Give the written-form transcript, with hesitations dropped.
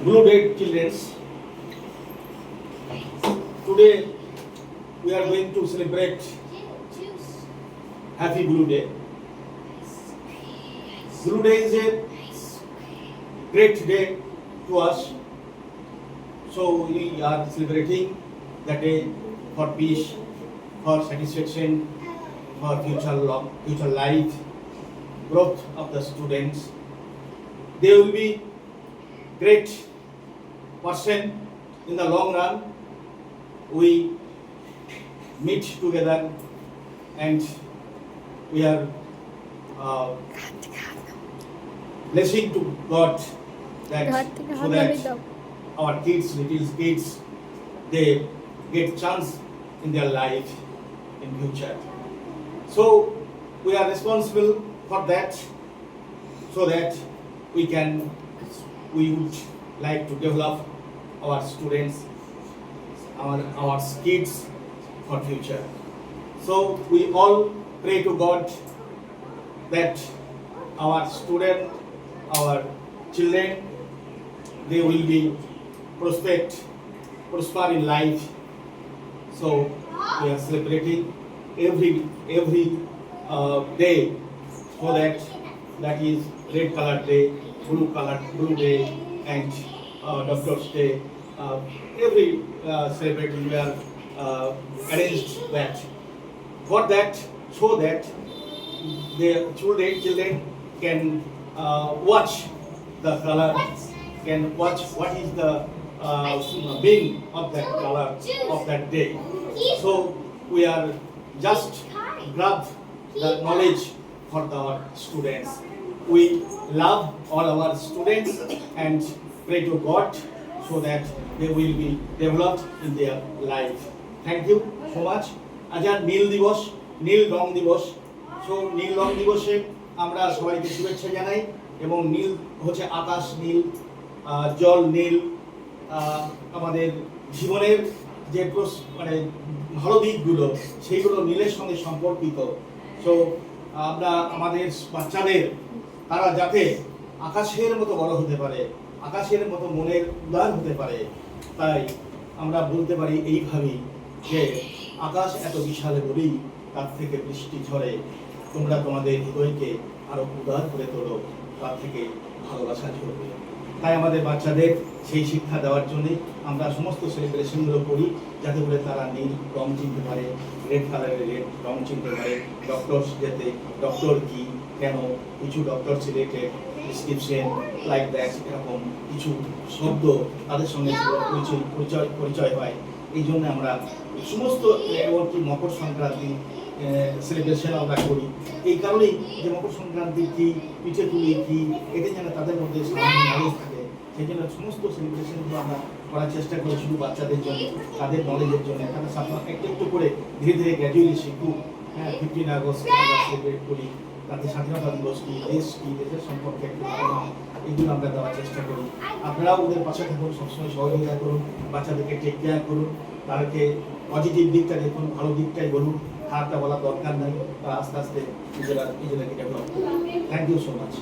Blue Day children. Today we are going to celebrate Happy Blue Day. Blue Day is a great day to us. So we are celebrating that day for peace, for satisfaction, for future life, growth of the students. They will be great person in the long run. We meet together and we are blessing to God that so that our kids, little kids, they get chance in their life in future. So we are responsible for that, so that we would like to develop our students, our kids for future. So we all pray to God that our student, our children, they will be prosper in life. So we are celebrating every day, so that is red color day, blue day, and Doctor's Day. Every celebrating we are arranged that for that, so that the children can watch the color, can watch what is the meaning of that color of that day. So we are just grab the knowledge for our students. We love all our students and pray to God so that they will be developed in their life. Thank you so much. আজ নীল রং দিবস। So নীল রং দিবসে আমরা সবাইকে শুভেচ্ছা জানাই, এবং নীল হচ্ছে আকাশ নীল, জল নীল, আমাদের জীবনের যে মানে ভালো দিকগুলো সেইগুলো নীলের সঙ্গে সম্পর্কিত। সো আমরা আমাদের বাচ্চাদের তারা যাতে আকাশের মতো বড় হতে পারে, আকাশের মতো মনের উদার হতে পারে, তাই আমরা বলতে পারি এইভাবেই যে আকাশ এত বিশাল বলেই তার থেকে বৃষ্টি ঝরে, তোমরা তোমাদের হৃদয়কে আরো উদার করে তোলো, তার থেকে ভালোবাসা ঝরবে। তাই আমাদের বাচ্চাদের সেই শিক্ষা দেওয়ার জন্যে আমরা সমস্ত সেলিব্রেশনগুলো করি, যাতে করে তারা নীল রং চিনতে পারে, রেড কালারের রেড রং চিনতে পারে, ডক্টরস যেতে ডক্টর কি, কেন, কিছু doctors related description like that, এরকম কিছু শব্দ তাদের সঙ্গে পরিচয় হয়। এই জন্য আমরা সমস্ত এমনকি মকর সংক্রান্তি সেলিব্রেশন আমরা করি। এই কারণেই যে মকর সংক্রান্তি কি, পিঠে পুলি কি, এটা যেন তাদের মধ্যে সামান্য নলেজ থাকে, সেই জন্য সমস্ত সেলিব্রেশনগুলো আমরা করার চেষ্টা করি শুধু বাচ্চাদের জন্য, তাদের নলেজের জন্য। তারা একটু করে ধীরে ধীরে গ্র্যাজুয়ালি শিখুক। 15 আগস্ট আমরা সেলিব্রেট করি, তাতে স্বাধীনতা দিবস কি, দেশ কি, দেশের সম্পর্কে একটু ধারণা, এগুলো আমরা দেওয়ার চেষ্টা করি। আপনারাও ওদের পাশে থাকুন, সবসময় সহযোগিতা করুন, বাচ্চাদেরকে টেক কেয়ার করুন, তাদেরকে পজিটিভ দিকটা দেখুন, ভালো দিকটাই বলুন, খারাপটা বলার দরকার নাই, তারা আস্তে আস্তে নিজেরাকে ডেভেলপ করুন। Thank you so much.